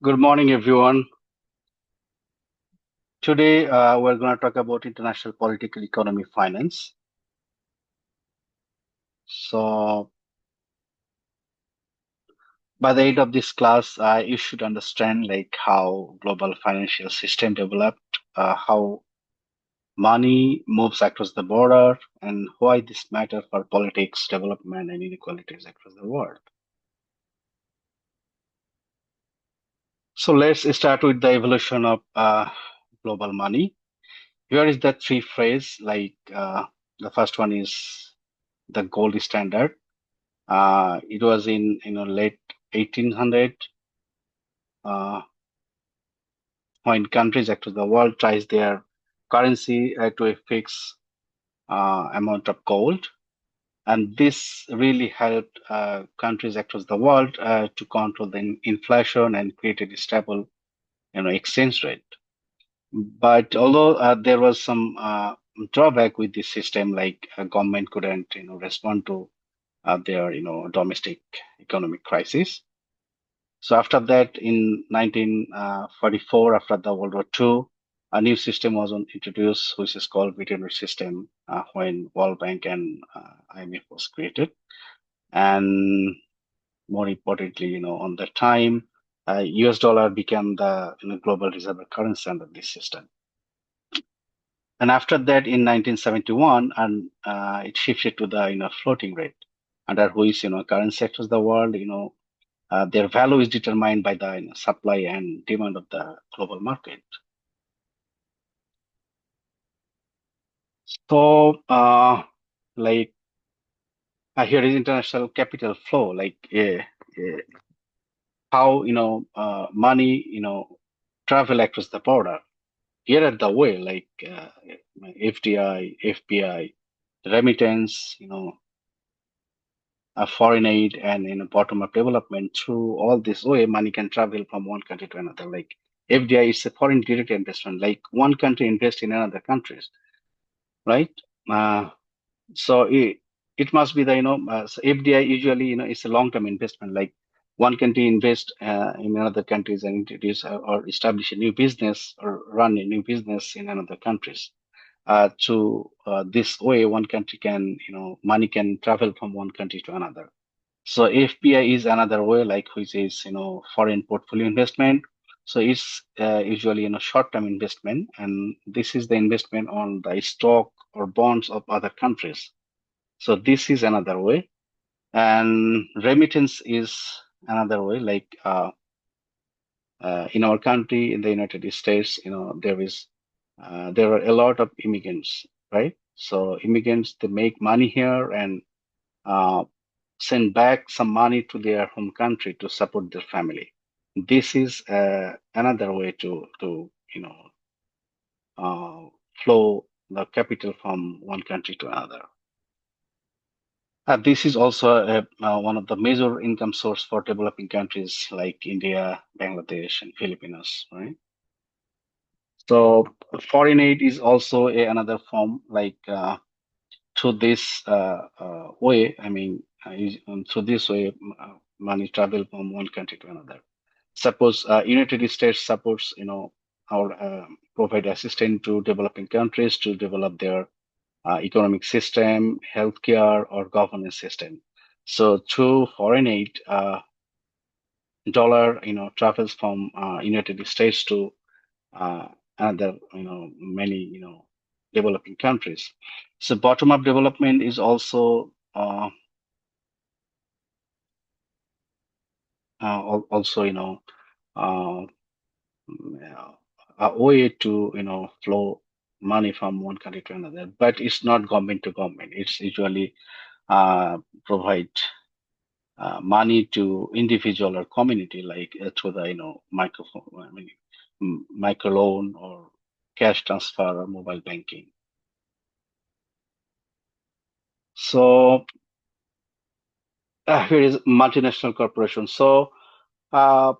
Good morning, everyone. Today, we're going to talk about international political economy finance. So, by the end of this class, you should understand like how global financial system developed, how money moves across the border, and why this matter for politics, development, and inequalities across the world. So, let's start with the evolution of global money. Here is the three phrase. The first one is the gold standard. It was in late 1800 uh, when countries across the world tries their currency to a fixed amount of gold, and this really helped countries across the world to control the inflation and create a stable exchange rate. But although there was some drawback with this system, like government couldn't respond to their domestic economic crisis. So after that, in 1944, after the World War II, a new system was introduced, which is called veterinary system, when World Bank and IMF was created. And more importantly, on the time, US dollar became the global reserve currency under this system. And after that, in 1971, and it shifted to the floating rate, under which currency across the world, their value is determined by the supply and demand of the global market. So, like here is international capital flow, how money travel across the border. Here are the way, FDI, FPI, remittance, foreign aid, and bottom-up development. Through all this way, money can travel from one country to another. Like FDI is a foreign direct investment, like one country invests in another countries, right? Uh, so it must be the so FDI usually is a long-term investment. Like one country invest in another countries and introduce or establish a new business or run a new business in another countries. To this way, one country can money can travel from one country to another. So FPI is another way, like which is foreign portfolio investment. So it's usually short-term investment, and this is the investment on the stock or bonds of other countries. So this is another way, and remittance is another way. In our country, in the United States, there are a lot of immigrants, right? So immigrants they make money here and uh, send back some money to their home country to support their family. This is another way to uh, flow the capital from one country to another. This is also one of the major income source for developing countries like India, Bangladesh, and Philippines, right? So foreign aid is also another form, through this way. I mean, through this way, money travel from one country to another. Suppose United States supports, our provide assistance to developing countries to develop their economic system, healthcare, or governance system. So through foreign aid, dollar, travels from United States to uh, another, many, developing countries. So bottom-up development is also also, uh, a way to, flow money from one country to another. But it's not government to government. It's usually provide money to individual or community, like through the micro loan or cash transfer or mobile banking. So here is multinational corporation. So uh,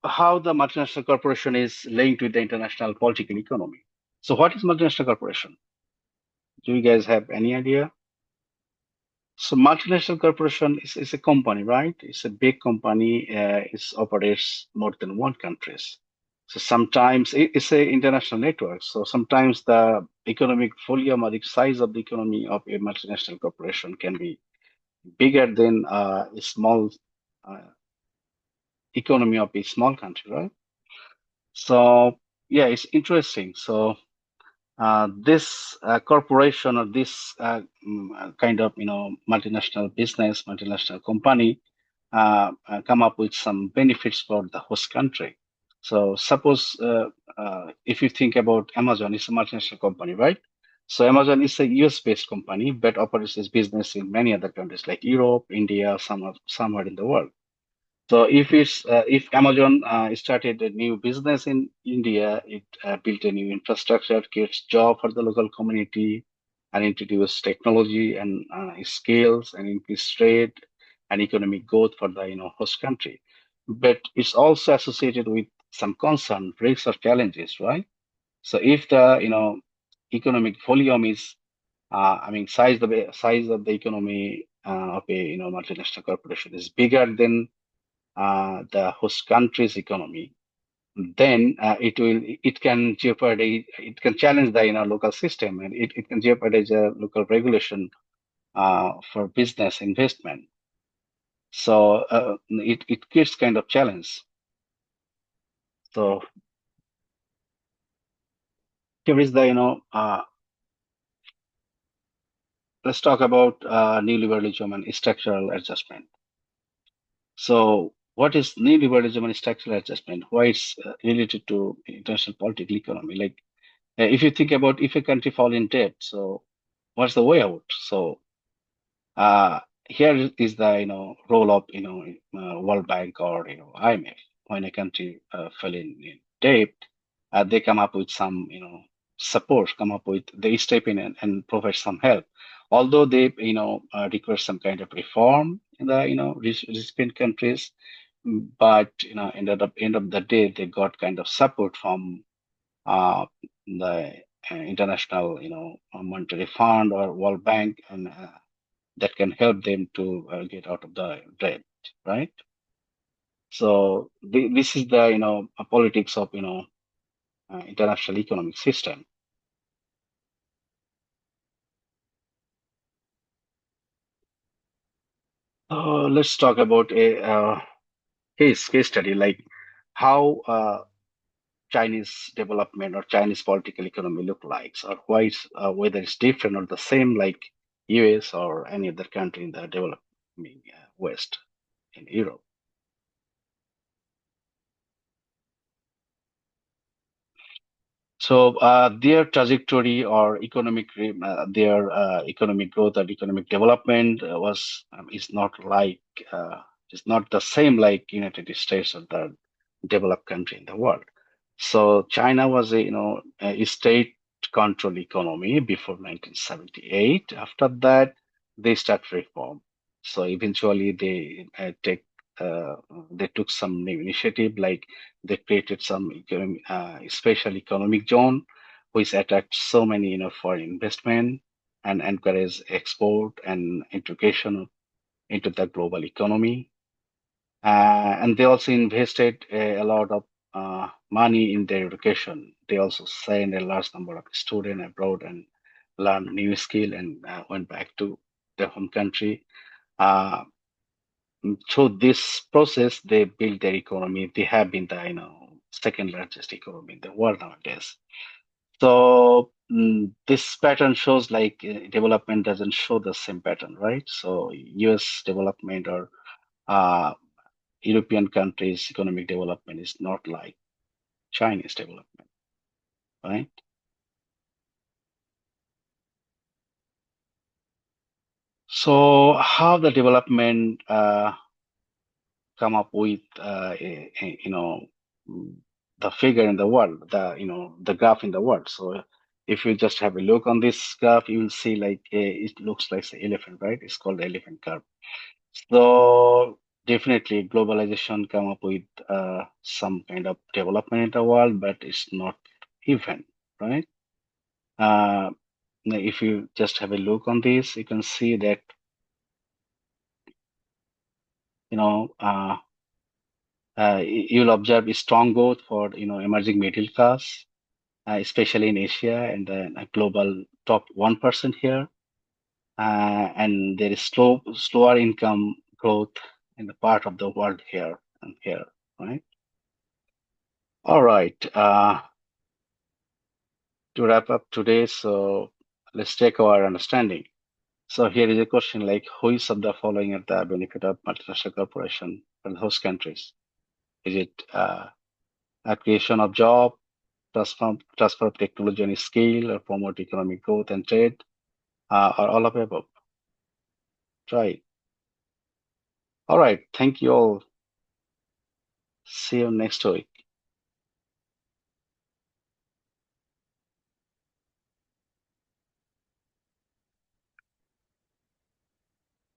how the multinational corporation is linked with the international political economy. So what is multinational corporation? Do you guys have any idea? So multinational corporation is a company, right? It's a big company. It operates more than one countries. So sometimes it's a international network. So sometimes the economic volume or the size of the economy of a multinational corporation can be bigger than a small uh, economy of a small country, right? So yeah, it's interesting. So this corporation or this kind of multinational business, multinational company come up with some benefits for the host country. So suppose if you think about Amazon, it's a multinational company, right? So Amazon is a US based company but operates its business in many other countries like Europe, India, somewhere in the world. So if Amazon started a new business in India, it built a new infrastructure, creates job for the local community, and introduced technology and skills and increased trade and economic growth for the host country. But it's also associated with some concern, risks, or challenges, right? So if the economic volume is, I mean, size of the economy of a multinational corporation is bigger than the host country's economy, then it can jeopardize, it can challenge the local system, and it can jeopardize local regulation for business investment. So it creates kind of challenge. So here is the let's talk about neoliberalism and structural adjustment. So what is neoliberalism and structural adjustment? Why it's related to international political economy? Like if you think about if a country fall in debt, so what's the way out? So uh, here is the role of World Bank or IMF. When a country fell in debt, they come up with some support, come up with they step in and provide some help. Although they require some kind of reform in the recipient countries, but end of the day they got kind of support from the international monetary fund or World Bank, and that can help them to get out of the debt, right? So this is the politics of international economic system. Let's talk about a case study like how Chinese development or Chinese political economy look like, or why whether it's different or the same like US or any other country in the developing West in Europe. So their trajectory or their economic growth or economic development was is not like is not the same like United States or the developed country in the world. So China was a a state-controlled economy before 1978. After that, they start reform. So eventually, uh, they took some new initiative, like they created some special economic zone, which attract so many foreign investment and encourage export and integration into the global economy. And they also invested a lot of money in their education. They also sent a large number of students abroad and learned new skill and went back to their home country. Uh, through this process, they built their economy. They have been the second largest economy in the world nowadays. So this pattern shows like development doesn't show the same pattern, right? So U.S. development or uh, European countries' economic development is not like Chinese development, right? So how the development come up with mm, the figure in the world, the the graph in the world. So if you just have a look on this graph, you will see like it looks like the elephant, right? It's called the elephant curve. So definitely globalization come up with some kind of development in the world, but it's not even, right? Uh, if you just have a look on this, you can see that You know, you'll observe a strong growth for emerging middle class, especially in Asia and then a global top 1% here. And there is slower income growth in the part of the world here and here, right? All right. To wrap up today, so let's take our understanding. So here is a question like, who is of the following at the benefit of multinational corporation for the host countries? Is it a creation of job, transfer of technology and skill, or promote economic growth and trade, or all of the above? Right. All right. Thank you all. See you next week.